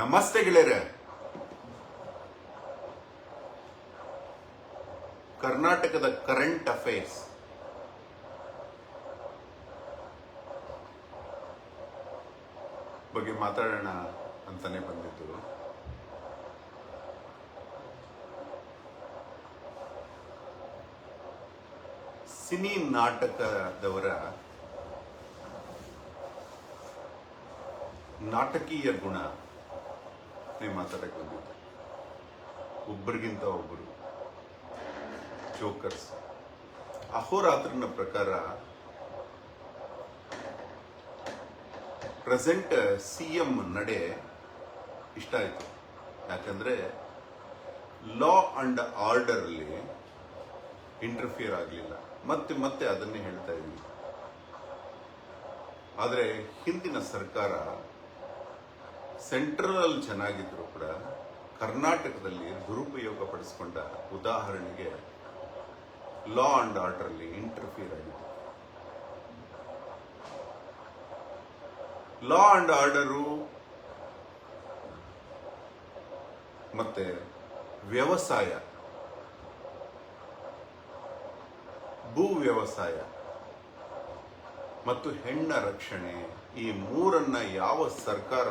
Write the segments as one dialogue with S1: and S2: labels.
S1: ನಮಸ್ತೆ ಗೆಳೆಯರೆ. ಕರ್ನಾಟಕದ ಕರೆಂಟ್ ಅಫೇರ್ಸ್ ಬಗ್ಗೆ ಮಾತಾಡೋಣ ಅಂತಾನೆ ಬಂದಿದ್ದು. ಸಿನಿ ನಾಟಕದವರ ನಾಟಕೀಯ ಗುಣ ಮಾತಾಡಕ್ಕೆ ಬಂದಿದ್ದು. ಒಬ್ಬರಿಗಿಂತ ಒಬ್ಬರು ಜೋಕರ್ಸ್. ಅಹೋರಾತ್ರನ ಪ್ರಕಾರ ಪ್ರೆಸೆಂಟ್ ಸಿಎಂ ನಡೆ ಇಷ್ಟ ಆಯ್ತು. ಯಾಕಂದ್ರೆ ಲಾ ಅಂಡ್ ಆರ್ಡರ್ ಅಲ್ಲಿ ಇಂಟರ್ಫಿಯರ್ ಆಗಲಿಲ್ಲ. ಮತ್ತೆ ಮತ್ತೆ ಅದನ್ನೇ ಹೇಳ್ತಾ ಇದ್ವಿ. ಆದರೆ ಹಿಂದಿನ ಸರ್ಕಾರ ಸೆಂಟ್ರಲ್ ಚೆನ್ನಾಗಿದ್ರು ಕೂಡ ಕರ್ನಾಟಕದಲ್ಲಿ ದುರುಪಯೋಗ ಪಡಿಸಿಕೊಂಡ ಉದಾಹರಣೆಗೆ ಲಾ ಅಂಡ್ ಆರ್ಡರ್ ಅಲ್ಲಿ ಇಂಟರ್ಫಿಯರ್ ಆಗಿದೆ. ಲಾ ಅಂಡ್ ಆರ್ಡರು ಮತ್ತೆ ವ್ಯವಸಾಯ, ಭೂ ವ್ಯವಸಾಯ ಮತ್ತು ಹೆಣ್ಣ ರಕ್ಷಣೆ, ಈ ಮೂರನ್ನ ಯಾವ ಸರ್ಕಾರ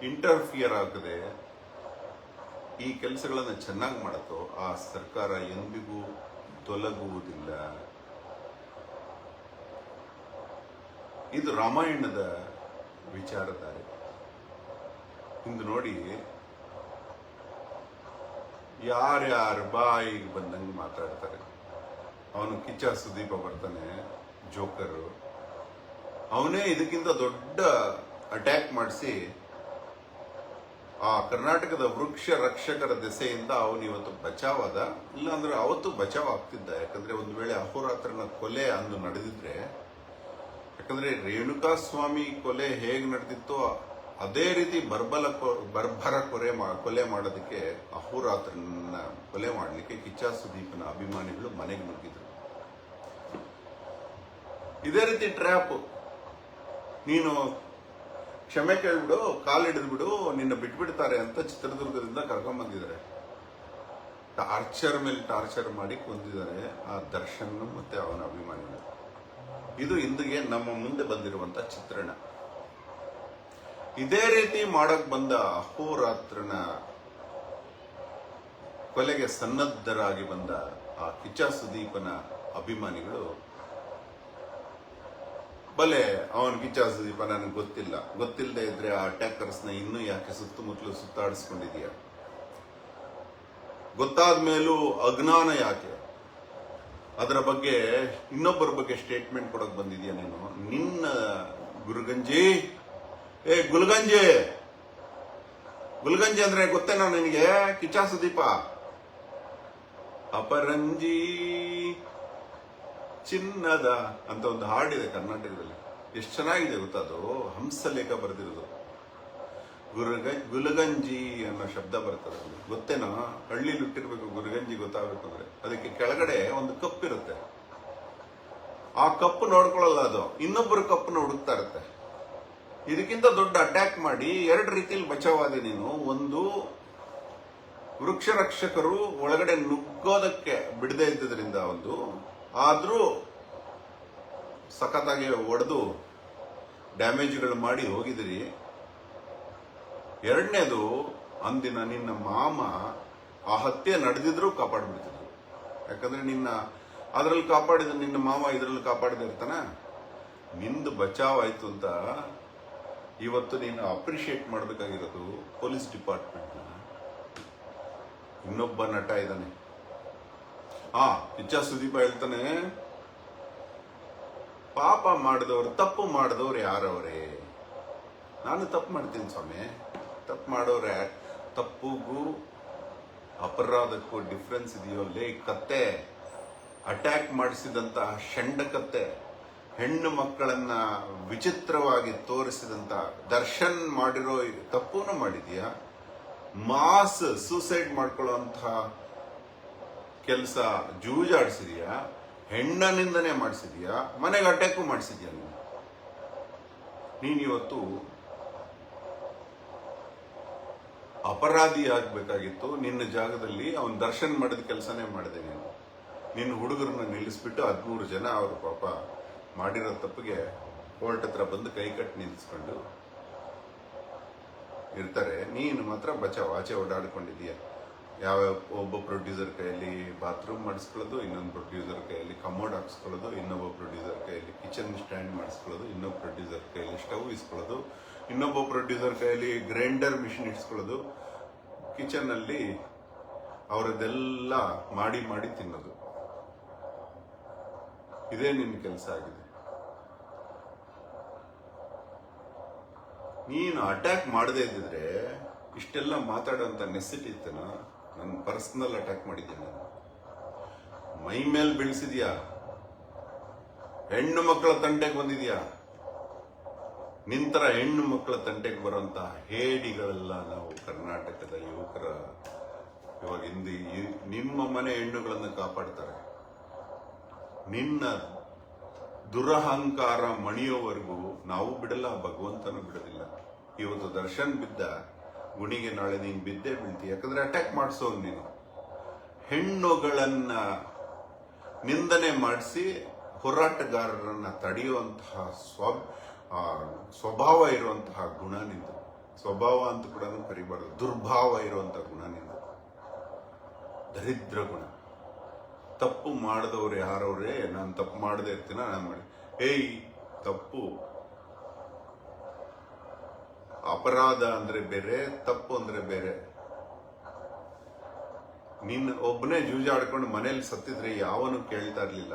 S1: ಇಂಟರ್ಫಿಯರ್ ಆಗದೆ ಈ ಕೆಲಸಗಳನ್ನು ಚೆನ್ನಾಗಿ ಮಾಡುತ್ತೋ ಆ ಸರ್ಕಾರ ಎಂದಿಗೂ ತೊಲಗುವುದಿಲ್ಲ. ಇದು ರಾಮಾಯಣದ ವಿಚಾರಧಾರೆ. ಇಂದು ನೋಡಿ, ಯಾರ್ಯಾರ ಬಾಯಿಗೆ ಬಂದಂಗೆ ಮಾತಾಡ್ತಾರೆ. ಅವನು ಕಿಚ್ಚ ಸುದೀಪ ಬರ್ತಾನೆ, ಜೋಕರ್. ಅವನೇ ಇದಕ್ಕಿಂತ ದೊಡ್ಡ ಅಟ್ಯಾಕ್ ಮಾಡಿಸಿ ಆ ಕರ್ನಾಟಕದ ವೃಕ್ಷ ರಕ್ಷಕರ ದೆಸೆಯಿಂದ ಅವನು ಇವತ್ತು ಬಚಾವಾದ. ಇಲ್ಲಾಂದ್ರೆ ಅವತ್ತು ಬಚಾವ್ ಆಗ್ತಿದ್ದ. ಯಾಕಂದ್ರೆ ಒಂದು ವೇಳೆ ಅಹೋರಾತ್ರನ ಕೊಲೆ ಅಂದು ನಡೆದಿದ್ರೆ, ಯಾಕಂದ್ರೆ ರೇಣುಕಾ ಸ್ವಾಮಿ ಕೊಲೆ ಹೇಗೆ ನಡೆದಿತ್ತೋ ಅದೇ ರೀತಿ ಬರ್ಬರ ಕೊಲೆ ಮಾಡೋದಕ್ಕೆ, ಅಹೋರಾತ್ರನ ಕೊಲೆ ಮಾಡಲಿಕ್ಕೆ ಕಿಚ್ಚ ಸುದೀಪನ ಅಭಿಮಾನಿಗಳು ಮನೆಗೆ ನುಗ್ಗಿದ್ರು. ಇದೇ ರೀತಿ ಟ್ರ್ಯಾಪ್. ನೀನು ಕ್ಷಮೆ ಕೇಳ್ಬಿಡು, ಕಾಲಿಡಿದ್ಬಿಡು, ನಿನ್ನ ಬಿಟ್ಬಿಡ್ತಾರೆ ಅಂತ ಚಿತ್ರದುರ್ಗದಿಂದ ಕರ್ಕೊಂಡ್ ಬಂದಿದ್ದಾರೆ. ಟಾರ್ಚರ್ ಮೇಲೆ ಟಾರ್ಚರ್ ಮಾಡಿ ಕೊಂದಿದ್ದಾರೆ ಆ ದರ್ಶನ್ ಮತ್ತೆ ಅವನ ಅಭಿಮಾನಿಗಳು. ಇದು ಇಂದಿಗೆ ನಮ್ಮ ಮುಂದೆ ಬಂದಿರುವಂತ ಚಿತ್ರಣ. ಇದೇ ರೀತಿ ಮಾಡಕ್ ಬಂದ ಅಹೋರಾತ್ರನ ಕೊಲೆಗೆ ಸನ್ನದ್ಧರಾಗಿ ಬಂದ ಆ ಕಿಚ್ಚ ಸುದೀಪನ ಅಭಿಮಾನಿಗಳು, ಬಲೆ ಅವನ್ ಕಿಚ್ಚ ಸುದೀಪ ನನಗೆ ಗೊತ್ತಿಲ್ಲದೆ ಇದ್ರೆ ಆ ಅಟ್ಯಾಕರ್ಸ್ನ ಇನ್ನೂ ಯಾಕೆ ಸುತ್ತಮುತ್ತಲು ಸುತ್ತಾಡಿಸ್ಕೊಂಡಿದೀಯ? ಗೊತ್ತಾದ ಮೇಲೂ ಅಜ್ಞಾನ ಯಾಕೆ? ಅದರ ಬಗ್ಗೆ ಇನ್ನೊಬ್ಬರ ಬಗ್ಗೆ ಸ್ಟೇಟ್ಮೆಂಟ್ ಕೊಡಕ್ ಬಂದಿದ್ಯಾ ನೀನು? ನಿನ್ನ ಗುರುಗಂಜಿ, ಗುಲ್ಗಂಜಿ ಅಂದ್ರೆ ಗೊತ್ತೇನೋ ನಿನಗೆ? ಕಿಚ್ಚ ಸುದೀಪ ಅಪರಂಜಿ ಚಿನ್ನದ ಅಂತ ಒಂದು ಹಾಡಿದೆ ಕರ್ನಾಟಕದಲ್ಲಿ. ಎಷ್ಟು ಚೆನ್ನಾಗಿದೆ ಗೊತ್ತದು. ಹಂಸಲೇಖ ಬರೆದಿರೋದು. ಗುಲಗಂಜಿ ಅನ್ನೋ ಶಬ್ದ ಬರ್ತದೆ. ಗೊತ್ತೇನೋ? ಹಳ್ಳಿಲಿ ಹುಟ್ಟಿರ್ಬೇಕು ಗುರುಗಂಜಿ ಗೊತ್ತಾಗಬೇಕು ಅಂದ್ರೆ. ಅದಕ್ಕೆ ಕೆಳಗಡೆ ಒಂದು ಕಪ್ ಇರುತ್ತೆ. ಆ ಕಪ್ ನೋಡ್ಕೊಳ್ಳಲ್ಲ, ಅದು ಇನ್ನೊಬ್ಬರು ಕಪ್ನ ಹುಡುಕ್ತಾ ಇರುತ್ತೆ. ಇದಕ್ಕಿಂತ ದೊಡ್ಡ ಅಟ್ಯಾಕ್ ಮಾಡಿ ಎರಡು ರೀತಿಯಲ್ಲಿ ಬಚಾವಾದೆ ನೀನು. ಒಂದು, ವೃಕ್ಷ ರಕ್ಷಕರು ಒಳಗಡೆ ನುಗ್ಗೋದಕ್ಕೆ ಬಿಡದೇ ಇದ್ದದ್ರಿಂದ ಒಂದು, ಆದ್ರೂ ಸಖತ್ತಾಗಿ ಹೊಡೆದು ಡ್ಯಾಮೇಜ್ಗಳು ಮಾಡಿ ಹೋಗಿದಿರಿ. ಎರಡನೇದು, ಅಂದಿನ ನಿನ್ನ ಮಾಮ ಆ ಹತ್ಯೆ ನಡೆದಿದ್ರು ಕಾಪಾಡ್ಬಿಡ್ತಿದ್ರು. ಯಾಕಂದ್ರೆ ನಿನ್ನ ಅದ್ರಲ್ಲಿ ಕಾಪಾಡಿದ ನಿನ್ನ ಮಾವ ಇದ್ರಲ್ಲಿ ಕಾಪಾಡದೇ ಇರ್ತಾನ. ನಿಂದು ಬಚಾವ್ ಆಯ್ತು ಅಂತ ಇವತ್ತು ನೀನು ಅಪ್ರಿಶಿಯೇಟ್ ಮಾಡಬೇಕಾಗಿರೋದು ಪೊಲೀಸ್ ಡಿಪಾರ್ಟ್ಮೆಂಟ್. ಇನ್ನೊಬ್ಬ ನಟ ಇದ್ದಾನೆ, ಕಿಚ್ಚ ಸುದೀಪ ಹೇಳ್ತಾನೆ, ಪಾಪ ಮಾಡಿದವರು, ತಪ್ಪು ಮಾಡಿದವ್ರು ಯಾರವ್ರೆ? ನಾನು ತಪ್ಪು ಮಾಡ್ತೀನಿ ಸ್ವಾಮಿ. ತಪ್ಪು ಮಾಡೋರೆ. ತಪ್ಪುಗೂ ಅಪರಾಧಕ್ಕೂ ಡಿಫ್ರೆನ್ಸ್ ಇದೆಯೋ? ಲೇ ಕತ್ತೆ, ಅಟ್ಯಾಕ್ ಮಾಡಿಸಿದಂತಹ ಷಂಡ ಕತ್ತೆ, ಹೆಣ್ಣು ಮಕ್ಕಳನ್ನ ವಿಚಿತ್ರವಾಗಿ ತೋರಿಸಿದಂತ ದರ್ಶನ್ ಮಾಡಿರೋ ತಪ್ಪುನು ಮಾಡಿದೀಯ. ಮಾಸ್ ಸೂಸೈಡ್ ಮಾಡ್ಕೊಳ್ಳುವಂತಹ ಕೆಲಸ ಜೂಜಾಡಿಸಿದ್ಯಾ, ಹೆಣ್ಣನಿಂದನೇ ಮಾಡಿಸಿದ್ಯಾ, ಮನೆಗೆ ಅಟ್ಯಾಕು ಮಾಡಿಸಿದ್ಯಾ. ನೀನಿವತ್ತು ಅಪರಾಧಿ ಆಗ್ಬೇಕಾಗಿತ್ತು. ನಿನ್ನ ಜಾಗದಲ್ಲಿ ಅವನ್ ದರ್ಶನ್ ಮಾಡಿದ ಕೆಲಸನೇ ಮಾಡಿದೆ ನೀನು. ನಿನ್ನ ಹುಡುಗರನ್ನ ನಿಲ್ಲಿಸ್ಬಿಟ್ಟು 13 ಜನ ಅವರು ಪಾಪ ಮಾಡಿರೋ ತಪ್ಪಿಗೆ ಕೋರ್ಟ್ ಹತ್ರ ಬಂದು ಕೈ ಕಟ್ಟಿ ನಿಲ್ಲಿಸ್ಕೊಂಡು ಇರ್ತಾರೆ. ನೀನು ಮಾತ್ರ ಬಚಾವ್ ಆಚೆ ಓಡಾಡ್ಕೊಂಡಿದೀಯ. ಯಾವ ಒಬ್ಬ ಪ್ರೊಡ್ಯೂಸರ್ ಕೈಯಲ್ಲಿ ಬಾತ್ರೂಮ್ ಮಾಡಿಸ್ಕೊಳ್ಳೋದು, ಇನ್ನೊಂದು ಪ್ರೊಡ್ಯೂಸರ್ ಕೈಯಲ್ಲಿ ಕಮೋಡ್ ಹಾಕ್ಸ್ಕೊಳ್ಳೋದು, ಇನ್ನೊಬ್ಬ ಪ್ರೊಡ್ಯೂಸರ್ ಕೈಯಲ್ಲಿ ಕಿಚನ್ ಸ್ಟ್ಯಾಂಡ್ ಮಾಡಿಸ್ಕೊಳ್ಳೋದು, ಇನ್ನೊಬ್ಬ ಪ್ರೊಡ್ಯೂಸರ್ ಕೈಯಲ್ಲಿ ಸ್ಟವ್ ಇಸ್ಕೊಳ್ಳೋದು, ಇನ್ನೊಬ್ಬ ಪ್ರೊಡ್ಯೂಸರ್ ಕೈಯಲ್ಲಿ ಗ್ರೈಂಡರ್ ಮಿಷಿನ್ ಇಟ್ಸ್ಕೊಳ್ಳೋದು, ಕಿಚನ್ ಅಲ್ಲಿ ಅವರದೆಲ್ಲ ಮಾಡಿ ಮಾಡಿ ತಿನ್ನೋದು. ಇದೇ ನಿನ್ನ ಕೆಲಸ ಆಗಿದೆ. ನೀನು ಅಟ್ಯಾಕ್ ಮಾಡದೇ ಇದ್ದಿದ್ರೆ ಇಷ್ಟೆಲ್ಲ ಮಾತಾಡೋಂಥ ನೆಸಿಟಿ ಇತ್ತನ? ನನ್ನ ಪರ್ಸನಲ್ ಅಟ್ಯಾಕ್ ಮಾಡಿದ್ದೆ ನಾನು. ಮೈ ಮೇಲೆ ಬೀಳ್ಸಿದ್ಯಾ, ಹೆಣ್ಣು ಮಕ್ಕಳ ತಂಟೆಗೆ ಬಂದಿದ್ಯಾ. ನಿಂತರ ಹೆಣ್ಣು ಮಕ್ಕಳ ತಂಟೆಗೆ ಬರುವಂತ ಹೇಡಿಗಳೆಲ್ಲ ನಾವು ಕರ್ನಾಟಕದ ಯುವಕರ ಇವಾಗ ನಿಮ್ಮ ಮನೆ ಹೆಣ್ಣುಗಳನ್ನು ಕಾಪಾಡ್ತಾರೆ. ನಿನ್ನ ದುರಹಂಕಾರ ಮಣಿಯೋವರೆಗೂ ನಾವು ಬಿಡಲ್ಲ, ಭಗವಂತನೂ ಬಿಡೋದಿಲ್ಲ. ಇವತ್ತು ದರ್ಶನ್ ಬಿದ್ದ ಗುಣಿಗೆ ನಾಳೆ ನೀನು ಬಿದ್ದೇ ಬೀಳ್ತೀಯ. ಯಾಕಂದ್ರೆ ಅಟ್ಯಾಕ್ ಮಾಡಿಸೋರು ನೀನು. ಹೆಣ್ಣುಗಳನ್ನ ನಿಂದನೆ ಮಾಡಿಸಿ ಹೋರಾಟಗಾರರನ್ನ ತಡೆಯುವಂತಹ ಸ್ವಭಾವ ಇರುವಂತಹ ಗುಣ ನಿಂದು. ಸ್ವಭಾವ ಅಂತ ಕೂಡ ಕರಿಬಾರ್ದು, ದುರ್ಭಾವ ಇರುವಂತಹ ಗುಣ ನಿಂದು. ದರಿದ್ರ ಗುಣ. ತಪ್ಪು ಮಾಡಿದವ್ರು ಯಾರವ್ರೆ? ನಾನು ತಪ್ಪು ಮಾಡದೇ ಇರ್ತೀನ, ನಾನು ಮಾಡಿ ತಪ್ಪು ಅಪರಾಧ ಅಂದ್ರೆ ಬೇರೆ, ತಪ್ಪು ಅಂದ್ರೆ ಬೇರೆ. ನಿನ್ನ ಒಬ್ಬನೇ ಜೂಜಾಡ್ಕೊಂಡು ಮನೇಲಿ ಸತ್ತಿದ್ರೆ ಯಾವನು ಕೇಳ್ತಾ ಇರ್ಲಿಲ್ಲ.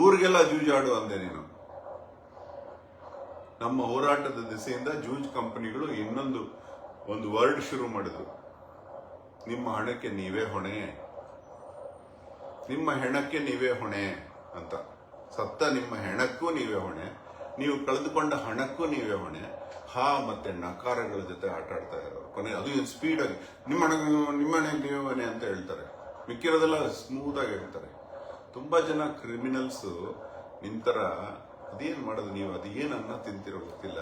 S1: ಊರಿಗೆಲ್ಲ ಜೂಜಾಡು ಅಂದೆ ನೀನು. ನಮ್ಮ ಹೋರಾಟದ ದಿಸೆಯಿಂದ ಜೂಜ್ ಕಂಪನಿಗಳು ಒಂದು ವರ್ಡ್ ಶುರು ಮಾಡಿದ್ರು. ನಿಮ್ಮ ಹಣಕ್ಕೆ ನೀವೇ ಹೊಣೆ, ನಿಮ್ಮ ಹೆಣಕ್ಕೆ ನೀವೇ ಹೊಣೆ ಅಂತ. ಸತ್ತ ನಿಮ್ಮ ಹೆಣಕ್ಕೂ ನೀವೇ ಹೊಣೆ, ನೀವು ಕಳೆದುಕೊಂಡ ಹಣಕ್ಕೂ ನೀವೇ ಹೊಣೆ. ಮತ್ತೆ ನಕಾರಗಳ ಜೊತೆ ಆಟ ಆಡ್ತಾ ಇರೋರು ಕೊನೆ ಅದು ಸ್ಪೀಡ್ ಆಗಿ ನಿಮ್ಮ ಹಣೆಗೆ ನೀವೇ ಹೊಣೆ ಅಂತ ಹೇಳ್ತಾರೆ. ಮಿಕ್ಕಿರೋದೆಲ್ಲ ಸ್ಮೂತ್ ಆಗಿ ಹೇಳ್ತಾರೆ. ತುಂಬಾ ಜನ ಕ್ರಿಮಿನಲ್ಸ್ ನಿಂತರ ಅದೇನ್ ಮಾಡೋದು ನೀವು, ಅದೇನ್ ಅನ್ನ ತಿಂತಿರೋ ಗೊತ್ತಿಲ್ಲ,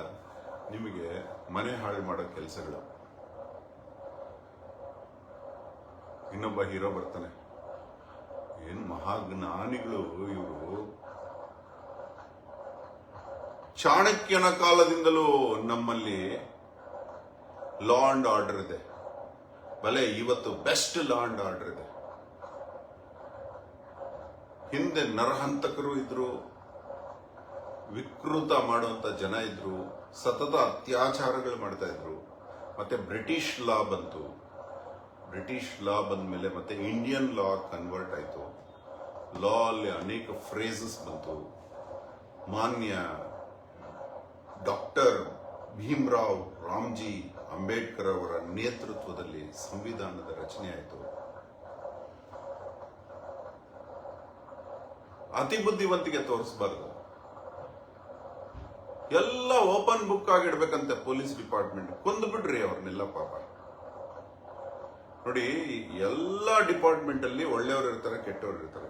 S1: ನಿಮಗೆ ಮನೆ ಹಾಳು ಮಾಡೋ ಕೆಲಸಗಳು. ಇನ್ನೊಬ್ಬ ಹೀರೋ ಬರ್ತಾನೆ, ಏನು ಮಹಾಜ್ಞಾನಿಗಳು ಇವರು. ಚಾಣಕ್ಯನ ಕಾಲದಿಂದಲೂ ನಮ್ಮಲ್ಲಿ ಲಾ ಅಂಡ್ ಆರ್ಡರ್ ಇದೆ. ಭಲೆ ಇವತ್ತು ಬೆಸ್ಟ್ ಲಾ ಅಂಡ್ ಆರ್ಡರ್ ಇದೆ. ಹಿಂದೆ ನರಹಂತಕರು ಇದ್ರು, ವಿಕೃತ ಮಾಡುವಂತ ಜನ ಇದ್ರು, ಸತತ ಅತ್ಯಾಚಾರಗಳು ಮಾಡ್ತಾ ಇದ್ರು. ಮತ್ತೆ ಬ್ರಿಟಿಷ್ ಲಾ ಬಂತು. ಬ್ರಿಟಿಷ್ ಲಾ ಬಂದ ಮೇಲೆ ಮತ್ತೆ ಇಂಡಿಯನ್ ಲಾ ಕನ್ವರ್ಟ್ ಆಯಿತು. ಲಾ ಅಲ್ಲಿ ಅನೇಕ ಫ್ರೇಸಸ್ ಬಂತು. ಮಾನ್ಯ ಡಾಕ್ಟರ್ ಭೀಮ್ರಾವ್ ರಾಮ್ಜಿ ಅಂಬೇಡ್ಕರ್ ಅವರ ನೇತೃತ್ವದಲ್ಲಿ ಸಂವಿಧಾನದ ರಚನೆ ಆಯಿತು. ಅತಿ ಬುದ್ಧಿವಂತಿಕೆ ತೋರಿಸಬಾರದು. ಎಲ್ಲ ಓಪನ್ ಬುಕ್ ಆಗಿಡ್ಬೇಕಂತೆ ಪೊಲೀಸ್ ಡಿಪಾರ್ಟ್ಮೆಂಟ್. ಕೊಂದು ಬಿಡ್ರಿ ಅವ್ರನ್ನೆಲ್ಲ ಪಾಪ. ನೋಡಿ, ಎಲ್ಲ ಡಿಪಾರ್ಟ್ಮೆಂಟ್ ಅಲ್ಲಿ ಒಳ್ಳೆಯವರು ಇರ್ತಾರೆ, ಕೆಟ್ಟವರು ಇರ್ತಾರೆ.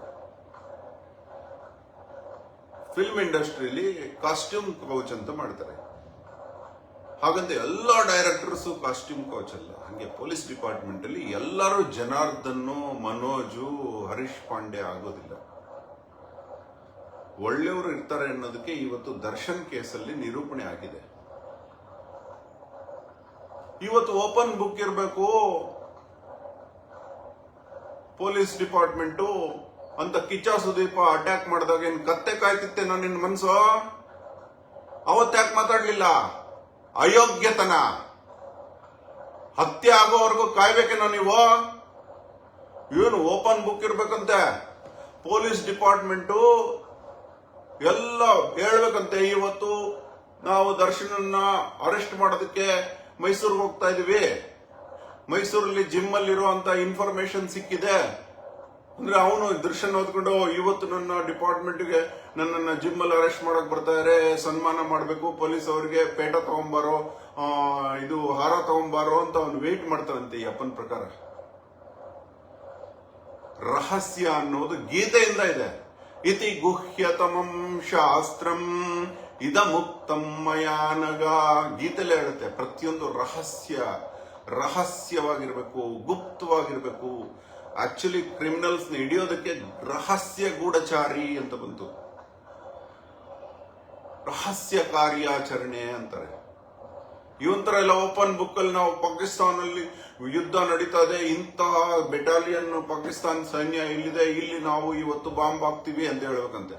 S1: ಫಿಲ್ಮ್ ಇಂಡಸ್ಟ್ರಿಯಲ್ಲಿ ಕಾಸ್ಟ್ಯೂಮ್ ಕೌಚ್ ಅಂತ ಮಾಡ್ತಾರೆ. ಹಾಗಂತ ಎಲ್ಲ ಡೈರೆಕ್ಟರ್ಸು ಕಾಸ್ಟ್ಯೂಮ್ ಕೌಚ್ ಅಲ್ಲ. ಹಂಗೆ ಪೊಲೀಸ್ ಡಿಪಾರ್ಟ್ಮೆಂಟ್ ಅಲ್ಲಿ ಎಲ್ಲರೂ ಜನಾರ್ದನ್, ಮನೋಜು, ಹರೀಶ್ ಪಾಂಡೆ ಆಗೋದಿಲ್ಲ. ಒಳ್ಳೆಯವರು ಇರ್ತಾರೆ ಅನ್ನೋದಕ್ಕೆ ಇವತ್ತು ದರ್ಶನ್ ಕೇಸಲ್ಲಿ ನಿರೂಪಣೆ ಆಗಿದೆ. ಇವತ್ತು ಓಪನ್ ಬುಕ್ ಇರಬೇಕು ಪೊಲೀಸ್ ಡಿಪಾರ್ಟ್ಮೆಂಟು ಅಂತ ಕಿಚ್ಚ ಸುದೀಪ ಅಟ್ಯಾಕ್ ಮಾಡಿದಾಗ ಏನ್ ಕತ್ತೆ ಕಾಯ್ತಿತ್ತೇನೋ ನಿನ್ನ ಮನ್ಸು? ಅವತ್ತ್ಯಾಕೆ ಮಾತಾಡ್ಲಿಲ್ಲ? ಅಯೋಗ್ಯತನ. ಹತ್ಯೆ ಆಗೋವರೆಗೂ ಕಾಯ್ಬೇಕೇನೋ ನೀವು? ಏನು ಓಪನ್ ಬುಕ್ ಇರ್ಬೇಕಂತೆ ಪೊಲೀಸ್ ಡಿಪಾರ್ಟ್ಮೆಂಟು ಎಲ್ಲ ಹೇಳ್ಬೇಕಂತೆ. ಇವತ್ತು ನಾವು ದರ್ಶನನ್ನ ಅರೆಸ್ಟ್ ಮಾಡೋದಕ್ಕೆ ಮೈಸೂರಿಗೆ ಹೋಗ್ತಾ ಇದೀವಿ. ಮೈಸೂರಲ್ಲಿ ಜಿಮ್ ಅಲ್ಲಿರುವಂತ ಇನ್ಫಾರ್ಮೇಶನ್ ಸಿಕ್ಕಿದೆ ಅಂದ್ರೆ ಅವನು ದರ್ಶನ್ ಓದ್ಕೊಂಡು ಇವತ್ತು ನನ್ನ ಡಿಪಾರ್ಟ್ಮೆಂಟ್ಗೆ ನನ್ನನ್ನು ಜಿಮ್ ಅಲ್ಲಿ ಅರೆಸ್ಟ್ ಮಾಡಕ್ ಬರ್ತಾ ಇದಾರೆ, ಸನ್ಮಾನ ಮಾಡಬೇಕು, ಪೊಲೀಸ್ ಅವರಿಗೆ ಪೇಟ ತಗೊಂಬಾರೋ, ಇದು ಹಾರ ತಗೊಂಬಾರೋ ಅಂತ ಅವನು ವೇಟ್ ಮಾಡ್ತಾನಂತೆ. ಈ ಅಪ್ಪನ ಪ್ರಕಾರ ರಹಸ್ಯ ಅನ್ನೋದು ಗೀತೆಯಿಂದ ಇದೆ. ಇತಿ ಗುಹ್ಯತಮಂ ಶಾಸ್ತ್ರಂ ಇದ ಮುಕ್ತಂ ಮಯಾನಗ. ಗೀತೆಲೇ ಹೇಳುತ್ತೆ ಪ್ರತಿಯೊಂದು ರಹಸ್ಯ ರಹಸ್ಯವಾಗಿರ್ಬೇಕು, ಗುಪ್ತವಾಗಿರ್ಬೇಕು. ಆಕ್ಚುಲಿ ಕ್ರಿಮಿನಲ್ಸ್ ಹಿಡಿಯೋದಕ್ಕೆ ರಹಸ್ಯ ಗೂಢಚಾರಿ ಅಂತ ಬಂತು, ರಹಸ್ಯ ಕಾರ್ಯಾಚರಣೆ ಅಂತಾರೆ. ಇವಂತರ ಎಲ್ಲ ಓಪನ್ ಬುಕ್ ಅಲ್ಲಿ ನಾವು ಪಾಕಿಸ್ತಾನಲ್ಲಿ ಯುದ್ಧ ನಡೀತಾ ಇದೆ, ಇಂತಹ ಬೆಟಾಲಿಯನ್ ಪಾಕಿಸ್ತಾನ ಸೈನ್ಯ ಇಲ್ಲಿದೆ, ಇಲ್ಲಿ ನಾವು ಇವತ್ತು ಬಾಂಬ್ ಹಾಕ್ತಿವಿ ಅಂತ ಹೇಳ್ಬೇಕಂತೆ.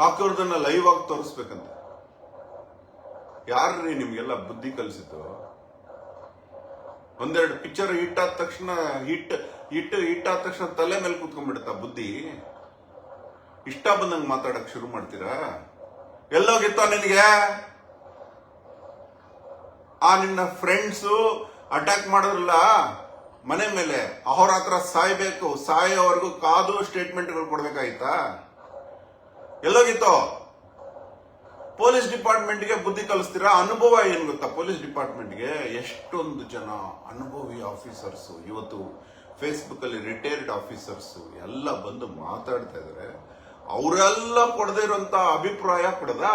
S1: ಹಾಕಿರೋದನ್ನ ಲೈವ್ ಆಗಿ ತೋರಿಸ್ಬೇಕಂತೆ. ಯಾರ್ರೀ ನಿಮ್ಗೆಲ್ಲ ಬುದ್ಧಿ ಕಲಿಸಿದ್ದು? ಒಂದೆರಡು ಪಿಕ್ಚರ್ ಹಿಟ್ ಆದ ತಕ್ಷಣ ಹಿಟ್ ಆದ ತಕ್ಷಣ ತಲೆ ಮೇಲೆ ಕೂತ್ಕೊಂಡ್ಬಿಡುತ್ತಾ ಬುದ್ಧಿ? ಇಷ್ಟ ಬಂದಂಗೆ ಮಾತಾಡಕ್ ಶುರು ಮಾಡ್ತೀರಾ? ಎಲ್ಲೋಗಿತ್ತ ನಿನಗೆ? ಆ ನಿನ್ನ ಫ್ರೆಂಡ್ಸು ಅಟ್ಯಾಕ್ ಮಾಡಿದ್ರಲ್ಲ ಮನೆ ಮೇಲೆ, ಅವ್ರ ಹತ್ರ ಸಾಯ್ಬೇಕು, ಸಾಯೋವರೆಗೂ ಕಾದು ಸ್ಟೇಟ್ಮೆಂಟ್ಗಳು ಕೊಡ್ಬೇಕಾಯ್ತಾ? ಎಲ್ಲೋಗಿತ್ತೋ? ಪೊಲೀಸ್ ಡಿಪಾರ್ಟ್ಮೆಂಟ್ಗೆ ಬುದ್ಧಿ ಕಲಿಸ್ತೀರಾ? ಅನುಭವ ಏನ್ ಗೊತ್ತಾ ಪೊಲೀಸ್ ಡಿಪಾರ್ಟ್ಮೆಂಟ್ಗೆ? ಎಷ್ಟೊಂದು ಜನ ಅನುಭವಿ ಆಫೀಸರ್ಸ್ ಇವತ್ತು ಫೇಸ್ಬುಕ್ ಅಲ್ಲಿ ರಿಟೈರ್ಡ್ ಆಫೀಸರ್ಸ್ ಎಲ್ಲ ಬಂದು ಮಾತಾಡ್ತಾ ಇದಾರೆ. ಅವರೆಲ್ಲ ಕೊಡದೇ ಇರುವಂತ ಅಭಿಪ್ರಾಯ ಕೊಡದ?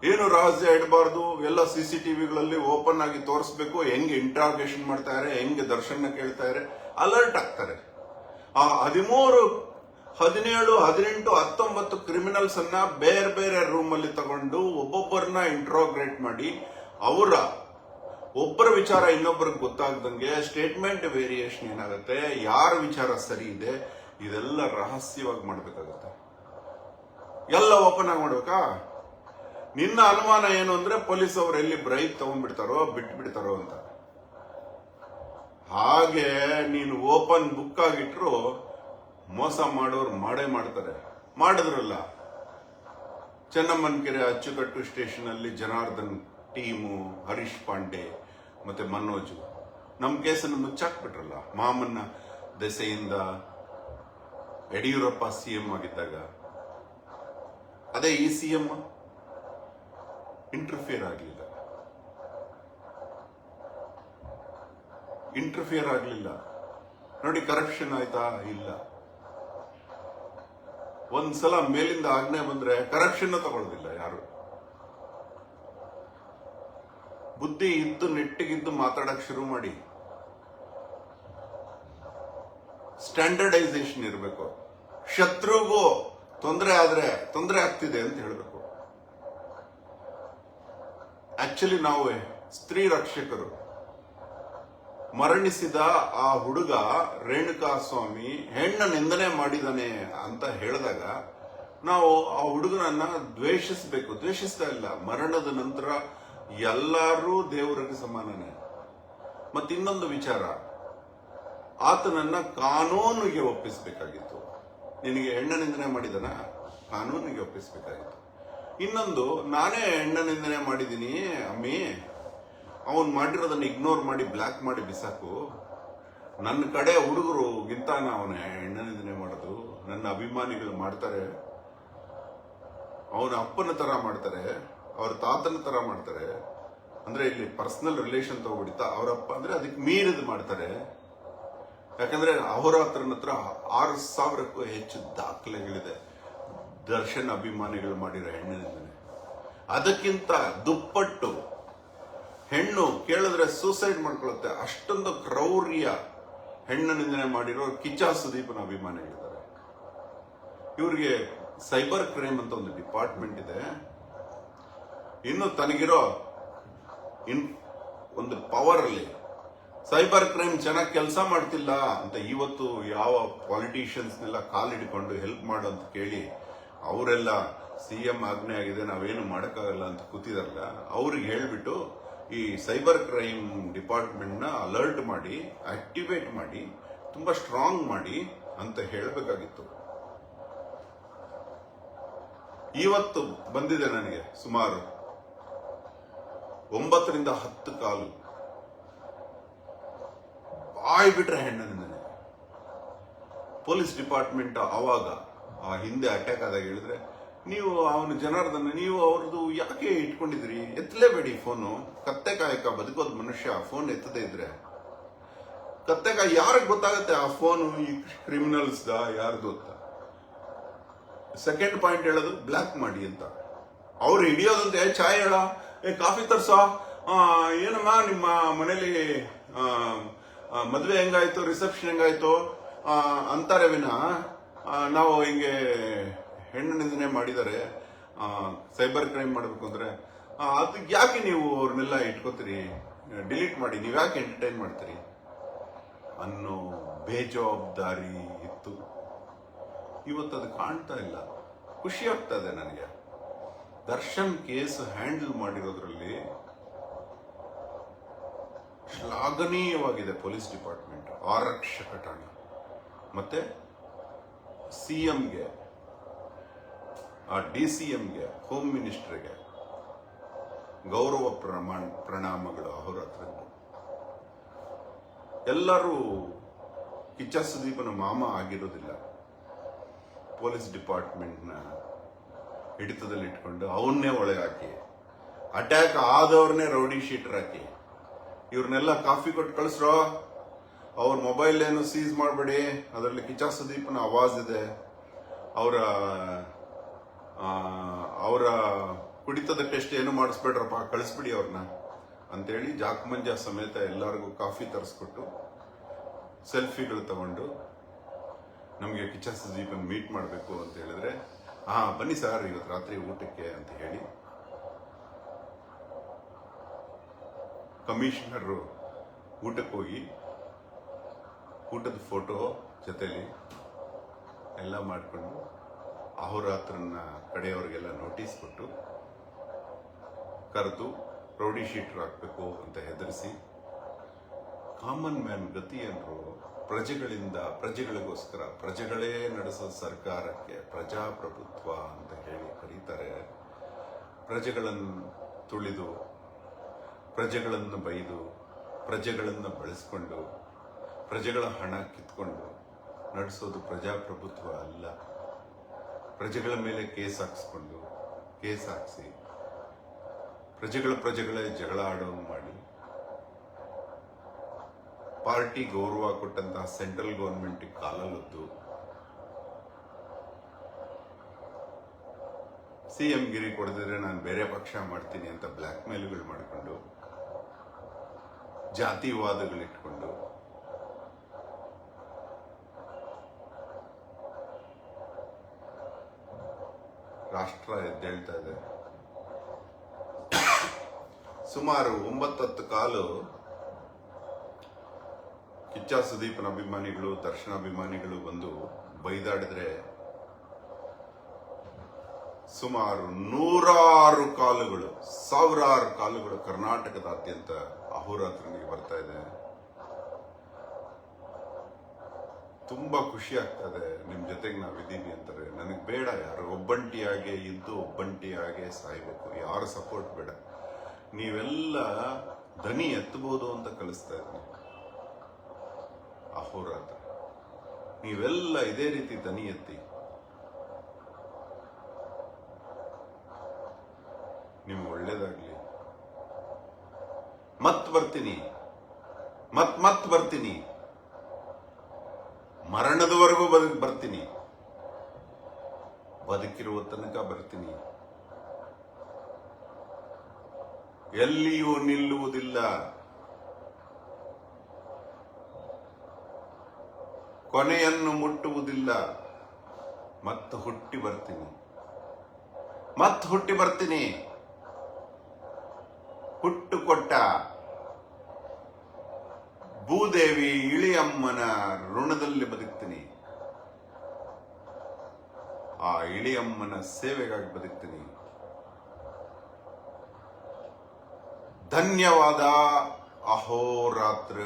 S1: ಏನು ರಹಸ್ಯ ಇಡಬಾರ್ದು, ಎಲ್ಲ CCTVಗಳಲ್ಲಿ ಓಪನ್ ಆಗಿ ತೋರಿಸ್ಬೇಕು, ಹೆಂಗೆ ಇಂಟ್ರಾಗೇಷನ್ ಮಾಡ್ತಾರೆ, ಹೆಂಗೆ ದರ್ಶನ ಕೇಳ್ತಾರೆ, ಅಲರ್ಟ್ ಆಗ್ತಾರೆ. ಆ 13, 17, 18, 19 ಕ್ರಿಮಿನಲ್ಸ್ ಅನ್ನ ಬೇರೆ ಬೇರೆ ರೂಮ್ ಅಲ್ಲಿ ತಗೊಂಡು ಒಬ್ಬೊಬ್ಬರನ್ನ ಇಂಟ್ರೋಗ್ರೇಟ್ ಮಾಡಿ ಅವರ ಒಬ್ಬರ ವಿಚಾರ ಇನ್ನೊಬ್ಬರಿಗೆ ಗೊತ್ತಾಗ್ದಂಗೆ ಸ್ಟೇಟ್ಮೆಂಟ್ ವೇರಿಯೇಷನ್ ಏನಾಗುತ್ತೆ, ಯಾರ ವಿಚಾರ ಸರಿ ಇದೆ, ಇದೆಲ್ಲ ರಹಸ್ಯವಾಗಿ ಮಾಡ್ಬೇಕಾಗತ್ತೆ. ಎಲ್ಲ ಓಪನ್ ಆಗಿ ಮಾಡ್ಬೇಕಾ? ನಿನ್ನ ಅನುಮಾನ ಏನು ಅಂದ್ರೆ ಪೊಲೀಸ್ ಅವರು ಎಲ್ಲಿ ಬ್ರೈಕ್ ತಗೊಂಡ್ಬಿಡ್ತಾರೋ ಬಿಟ್ಬಿಡ್ತಾರೋ ಅಂತ. ಹಾಗೆ ನೀನು ಓಪನ್ ಬುಕ್ ಆಗಿಟ್ರು ಮೋಸ ಮಾಡೋರು ಮಾಡೇ ಮಾಡ್ತಾರೆ. ಮಾಡಿದ್ರಲ್ಲ ಚೆನ್ನಮ್ಮನಕೆರೆ ಅಚ್ಚುಕಟ್ಟು ಸ್ಟೇಷನ್ ಅಲ್ಲಿ ಜನಾರ್ದನ್ ಟೀಮು, ಹರೀಶ್ ಪಾಂಡೆ ಮತ್ತೆ ಮನೋಜ್ ನಮ್ ಕೇಸನ್ನು ಮುಚ್ಚಾಕ್ಬಿಟ್ರಲ್ಲ. ಮಾಮನ್ನ ದೆಸೆಯಿಂದ ಯಡಿಯೂರಪ್ಪ CM ಆಗಿದ್ದಾಗ ಅದೇ ಈ CM ಇಂಟರ್ಫಿಯರ್ ಆಗ್ಲಿಲ್ಲ. ನೋಡಿ ಕರಪ್ಷನ್ ಆಯ್ತಾ? ಇಲ್ಲ. ಒಂದ್ಸಲ ಮೇಲಿಂದ ಆಜ್ಞೆ ಬಂದ್ರೆ ಕರಪ್ಷನ್ ತಗೊಳ್ಳೋದಿಲ್ಲ ಯಾರು. ಬುದ್ಧಿ ಇದ್ದು ನೆಟ್ಟಿಗಿದ್ದು ಮಾತಾಡಕ್ ಶುರು ಮಾಡಿ. ಸ್ಟ್ಯಾಂಡರ್ಡೈಸೇಷನ್ ಇರಬೇಕು. ಶತ್ರುಗೂ ತೊಂದರೆ ಆದ್ರೆ ತೊಂದರೆ ಆಗ್ತಿದೆ ಅಂತ ಹೇಳಬೇಕು. ಆಕ್ಚುಲಿ ನಾವು ಸ್ತ್ರೀ ರಕ್ಷಕರು. ಮರಣಿಸಿದ ಆ ಹುಡುಗ ರೇಣುಕಾ ಸ್ವಾಮಿ ಹೆಣ್ಣ ನಿಂದನೆ ಮಾಡಿದಾನೆ ಅಂತ ಹೇಳಿದಾಗ ನಾವು ಆ ಹುಡುಗನನ್ನ ದ್ವೇಷಿಸಬೇಕು. ದ್ವೇಷಿಸ್ತಾ ಇಲ್ಲ. ಮರಣದ ನಂತರ ಎಲ್ಲರೂ ದೇವರಿಗೆ ಸಮಾನನೇ. ಮತ್ತಿನ್ನೊಂದು ವಿಚಾರ, ಆತನನ್ನ ಕಾನೂನಿಗೆ ಒಪ್ಪಿಸಬೇಕಾಗಿತ್ತು. ನಿನಗೆ ಹೆಣ್ಣ ನಿಂದನೆ ಮಾಡಿದನ, ಕಾನೂನಿಗೆ ಒಪ್ಪಿಸಬೇಕಾಗಿತ್ತು. ಇನ್ನೊಂದು, ನಾನೇ ಹೆಣ್ಣ ನಿಂದನೆ ಮಾಡಿದ್ದೀನಿ ಅಮ್ಮಿ, ಅವನ್ ಮಾಡಿರೋದನ್ನ ಇಗ್ನೋರ್ ಮಾಡಿ ಬ್ಲಾಕ್ ಮಾಡಿ ಬಿಸಾಕು. ನನ್ನ ಕಡೆ ಹುಡುಗರು ಗಿಂತಾನ ಅವನ ಹೆಣ್ಣ ನಿಂದನೆ ಮಾಡೋದು. ನನ್ನ ಅಭಿಮಾನಿಗಳು ಮಾಡ್ತಾರೆ, ಅವನ ಅಪ್ಪನ ತರ ಮಾಡ್ತಾರೆ, ಅವ್ರ ತಾತನ ತರ ಮಾಡ್ತಾರೆ. ಅಂದ್ರೆ ಇಲ್ಲಿ ಪರ್ಸನಲ್ ರಿಲೇಷನ್ ತಗೊಬಿಡ್ತಾ ಅವರಪ್ಪ ಅಂದ್ರೆ ಅದಕ್ಕೆ ಮೀರಿದ್ ಮಾಡ್ತಾರೆ. ಯಾಕಂದ್ರೆ ಅಹೋರಾತ್ರನ ಹತ್ರ 6,000ಕ್ಕೂ ಹೆಚ್ಚು ದಾಖಲೆಗಳಿದೆ ದರ್ಶನ್ ಅಭಿಮಾನಿಗಳು ಮಾಡಿರೋ ಹೆಣ್ಣಿನಿಂದನೆ. ಅದಕ್ಕಿಂತ ದುಪ್ಪಟ್ಟು ಹೆಣ್ಣು ಕೇಳಿದ್ರೆ ಸೂಸೈಡ್ ಮಾಡ್ಕೊಳ್ಳುತ್ತೆ. ಅಷ್ಟೊಂದು ಕ್ರೌರ್ಯ ಹೆಣ್ಣಿನಿಂದನೆ ಮಾಡಿರೋ ಕಿಚ್ಚ ಸುದೀಪನ ಅಭಿಮಾನಿಗಳಿದ್ದಾರೆ. ಇವ್ರಿಗೆ ಸೈಬರ್ ಕ್ರೈಮ್ ಅಂತ ಒಂದು ಡಿಪಾರ್ಟ್ಮೆಂಟ್ ಇದೆ. ಇನ್ನು ತನಗಿರೋ ಒಂದು ಪವರ್ ಅಲ್ಲಿ ಸೈಬರ್ ಕ್ರೈಮ್ ಚೆನ್ನಾಗಿ ಕೆಲಸ ಮಾಡ್ತಿಲ್ಲ ಅಂತ ಇವತ್ತು ಯಾವ ಪಾಲಿಟಿಷಿಯನ್ಸ್ನೆಲ್ಲ ಕಾಲಿಡ್ಕೊಂಡು ಹೆಲ್ಪ್ ಮಾಡು ಅಂತ ಕೇಳಿ ಅವರೆಲ್ಲ CM ಆಜ್ಞೆ ಆಗಿದೆ, ನಾವೇನು ಮಾಡೋಕ್ಕಾಗಲ್ಲ ಅಂತ ಕೂತಿದಾರಲ್ಲ, ಅವ್ರಿಗೆ ಹೇಳ್ಬಿಟ್ಟು ಈ ಸೈಬರ್ ಕ್ರೈಮ್ ಡಿಪಾರ್ಟ್ಮೆಂಟ್ನ ಅಲರ್ಟ್ ಮಾಡಿ, ಆಕ್ಟಿವೇಟ್ ಮಾಡಿ, ತುಂಬಾ ಸ್ಟ್ರಾಂಗ್ ಮಾಡಿ ಅಂತ ಹೇಳಬೇಕಾಗಿತ್ತು. ಇವತ್ತು ಬಂದಿದೆ ನನಗೆ ಸುಮಾರು 9 ರಿಂದ 10 ಕಾಲು. ಬಾಯ್ ಬಿಟ್ರೆ ಹೆಣ್ಣನಿಂದನೆ. ಪೊಲೀಸ್ ಡಿಪಾರ್ಟ್ಮೆಂಟ್ ಅವಾಗ ಆ ಹಿಂದೆ ಅಟ್ಯಾಕ್ ಆದಾಗ ಹೇಳಿದ್ರೆ, ನೀವು ಅವನು ಜನಾರ್ದನ್ ನೀವು ಅವ್ರದ್ದು ಯಾಕೆ ಇಟ್ಕೊಂಡಿದ್ರಿ, ಎತ್ತಲೇಬೇಡಿ ಫೋನು. ಕತ್ತೆ ಕಾಯಕ ಬದುಕೋದ್ ಮನುಷ್ಯ ಫೋನ್ ಎತ್ತದೇ ಇದ್ರೆ ಕತ್ತೆಕಾಯಿ ಯಾರಿಗೆ ಗೊತ್ತಾಗತ್ತೆ ಆ ಫೋನು ಈ ಕ್ರಿಮಿನಲ್ಸ್ ಯಾರ್ದು ಅಂತ. ಸೆಕೆಂಡ್ ಪಾಯಿಂಟ್ ಹೇಳೋದು ಬ್ಲಾಕ್ ಮಾಡಿ ಅಂತ. ಅವ್ರು ಹಿಡಿಯೋದಂತೆ ಚಾಯ್ ಹೇಳ, ಕಾಫಿ ತರ್ಸೋ, ಏನಮ್ಮ ನಿಮ್ಮ ಮನೇಲಿ ಮದುವೆ ಹೆಂಗಾಯ್ತು, ರಿಸೆಪ್ಷನ್ ಹೆಂಗಾಯ್ತು ಅಂತಾರೆ ವಿನ ನಾವು ಹಿಂಗೆ ಹೆಣ್ಣು ನಿಂದನೆ ಮಾಡಿದ್ದಾರೆ, ಸೈಬರ್ ಕ್ರೈಮ್ ಮಾಡಬೇಕು ಅಂದ್ರೆ ಅದಕ್ಕೆ ಯಾಕೆ ನೀವು ಅವ್ರನ್ನೆಲ್ಲ ಇಟ್ಕೋತೀರಿ, ಡಿಲೀಟ್ ಮಾಡಿ, ನೀವು ಯಾಕೆ ಎಂಟರ್ಟೈನ್ ಮಾಡ್ತೀರಿ ಅನ್ನೋ ಬೇಜವಾಬ್ದಾರಿ ಇತ್ತು. ಇವತ್ತು ಅದು ಕಾಣ್ತಾ ಇಲ್ಲ. ಖುಷಿ ಆಗ್ತಾ ಇದೆ ನನಗೆ. ದರ್ಶನ್ ಕೇಸ್ ಹ್ಯಾಂಡಲ್ ಮಾಡಿರೋದ್ರಲ್ಲಿ ಶ್ಲಾಘನೀಯವಾಗಿದೆ ಪೊಲೀಸ್ ಡಿಪಾರ್ಟ್ಮೆಂಟ್, ಆರಕ್ಷಕ ಠಾಣೆ ಮತ್ತೆ ಸಿಎಂಗೆ, DCMಗೆ, ಹೋಮ್ ಮಿನಿಸ್ಟರ್ಗೆ ಗೌರವ ಪ್ರಣಾಮಗಳು ಅಹೋರಾತ್ರದ್ದು. ಎಲ್ಲರೂ ಕಿಚ್ಚ ಸುದೀಪನ ಮಾಮ ಆಗಿರೋದಿಲ್ಲ. ಪೊಲೀಸ್ ಡಿಪಾರ್ಟ್ಮೆಂಟ್ನ ಹಿಡಿತದಲ್ಲಿ ಇಟ್ಕೊಂಡು ಅವನ್ನೇ ಒಳಗೆ ಹಾಕಿ, ಅಟ್ಯಾಕ್ ಆದವ್ರನ್ನೇ ರೌಡಿ ಶೀಟರ್ ಹಾಕಿ, ಇವ್ರನ್ನೆಲ್ಲ ಕಾಫಿ ಕೊಟ್ಟು ಕಳಿಸ್ರೋ, ಅವ್ರ ಮೊಬೈಲ್ ಏನು ಸೀಸ್ ಮಾಡಬೇಡಿ, ಅದರಲ್ಲಿ ಕಿಚ್ಚ ಸುದೀಪನ ಆವಾಜ್ ಇದೆ, ಅವರ ಕುಡಿತದ ಟೆಸ್ಟ್ ಏನು ಮಾಡಿಸ್ಬೇಡ್ರಪ್ಪ, ಕಳಿಸ್ಬಿಡಿ ಅವ್ರನ್ನ ಅಂತೇಳಿ ಜಾಕ್ಮಂಜ ಸಮೇತ ಎಲ್ಲರಿಗೂ ಕಾಫಿ ತರಿಸ್ಕೊಟ್ಟು ಸೆಲ್ಫಿಗಳು ತಗೊಂಡು ನಮಗೆ ಕಿಚ್ಚ ಸುದೀಪನ್ ಮೀಟ್ ಮಾಡಬೇಕು ಅಂತ ಹೇಳಿದ್ರೆ, ಬನ್ನಿ ಸರ್ ಇವತ್ತು ರಾತ್ರಿ ಊಟಕ್ಕೆ ಅಂತ ಹೇಳಿ ಕಮಿಷನರು ಊಟಕ್ಕೆ ಹೋಗಿ ಊಟದ ಫೋಟೋ ಜೊತೆಲಿ ಎಲ್ಲ ಮಾಡಿಕೊಂಡು ಅಹೋರಾತ್ರನ ಕಡೆಯವ್ರಿಗೆಲ್ಲ ನೋಟಿಸ್ ಕೊಟ್ಟು ಕರೆದು ರೌಡಿ ಶೀಟರ್ ಹಾಕಬೇಕು ಅಂತ ಹೆದರಿಸಿ, ಕಾಮನ್ ಮ್ಯಾನ್ ಗತಿ ಏನ್ರು, ಪ್ರಜೆಗಳಿಂದ ಪ್ರಜೆಗಳಿಗೋಸ್ಕರ, ಪ್ರಜೆಗಳೇ ನಡೆಸೋ ಸರ್ಕಾರಕ್ಕೆ ಪ್ರಜಾಪ್ರಭುತ್ವ ಅಂತ ಹೇಳಿ ಕರೀತಾರೆ. ಪ್ರಜೆಗಳನ್ನು ತುಳಿದು, ಪ್ರಜೆಗಳನ್ನು ಬೈದು, ಪ್ರಜೆಗಳನ್ನು ಬಳಸ್ಕೊಂಡು, ಪ್ರಜೆಗಳ ಹಣ ಕಿತ್ಕೊಂಡು ನಡೆಸೋದು ಪ್ರಜಾಪ್ರಭುತ್ವ ಅಲ್ಲ. ಪ್ರಜೆಗಳ ಮೇಲೆ ಕೇಸ್ ಹಾಕಿಸಿ ಪ್ರಜೆಗಳೇ ಜಗಳ ಆಡೋಂಗ್ ಮಾಡಿ, ಪಾರ್ಟಿ ಗೌರವ ಕೊಟ್ಟಂತಹ ಸೆಂಟ್ರಲ್ ಗೌರ್ಮೆಂಟ್ ಕಾಲಲ್ಲೊದ್ದು ಸಿಎಂ ಗಿರಿ ಕೊಡದಿದ್ರೆ ನಾನು ಬೇರೆ ಪಕ್ಷ ಮಾಡ್ತೀನಿ ಅಂತ ಬ್ಲ್ಯಾಕ್ ಮೇಲ್ಗಳು ಮಾಡಿಕೊಂಡು, ಜಾತಿವಾದಗಳಿಟ್ಕೊಂಡು ರಾಷ್ಟ್ರ ಎದ್ದೇಳ್ತಾ ಇದೆ. ಸುಮಾರು 9-10 ಕಾಲು ಕಿಚ್ಚ ಸುದೀಪನ ಅಭಿಮಾನಿಗಳು, ದರ್ಶನ ಅಭಿಮಾನಿಗಳು ಬಂದು ಬೈದಾಡಿದ್ರೆ, ಸುಮಾರು 100 ಕಾಲುಗಳು, 1000 ಕಾಲುಗಳು ಕರ್ನಾಟಕದಾದ್ಯಂತ ಅಹೋರಾತ್ರನಿಗೆ ಬರ್ತಾ ಇದೆ. ತುಂಬಾ ಖುಷಿ ಆಗ್ತದೆ. ನಿಮ್ ಜೊತೆಗೆ ನಾವಿದ್ದೀವಿ ಅಂತಾರೆ. ನನಗೆ ಬೇಡ ಯಾರು, ಒಬ್ಬಂಟಿಯಾಗೆ ಇದ್ದು ಒಬ್ಬಂಟಿಯಾಗೆ ಸಾಯ್ಬೇಕು, ಯಾರು ಸಪೋರ್ಟ್ ಬೇಡ. ನೀವೆಲ್ಲ ದನಿ ಎತ್ತಬಹುದು ಅಂತ ಕಲಿಸ್ತಾ ಇದ್ದೀನಿ ಅಹೋರಾತ್ರ. ನೀವೆಲ್ಲ ಇದೇ ರೀತಿ ದನಿ ಎತ್ತಿ, ನಿಮ್ಗೆ ಒಳ್ಳೇದಾಗ್ಲಿ. ಮತ್ ಬರ್ತೀನಿ, ಮತ್ ಬರ್ತೀನಿ, ಮರಣದವರೆಗೂ ಬರ್ತೀನಿ, ಬದುಕಿರುವ ತನಕ ಬರ್ತೀನಿ, ಎಲ್ಲಿಯೂ ನಿಲ್ಲುವುದಿಲ್ಲ. ಕೊನೆಯನ್ನು ಮುಟ್ಟುವುದಿಲ್ಲ. ಮತ್ತೆ ಹುಟ್ಟಿ ಬರ್ತೀನಿ. ಹುಟ್ಟು ಕೊಟ್ಟ ಭೂದೇವಿ ಇಳಿಯಮ್ಮನ ಋಣದಲ್ಲಿ ಬದುಕ್ತೀನಿ. ಆ ಇಳಿಯಮ್ಮನ ಸೇವೆಗಾಗಿ ಬದುಕ್ತೀನಿ. ಧನ್ಯವಾದ. ಅಹೋರಾತ್ರ.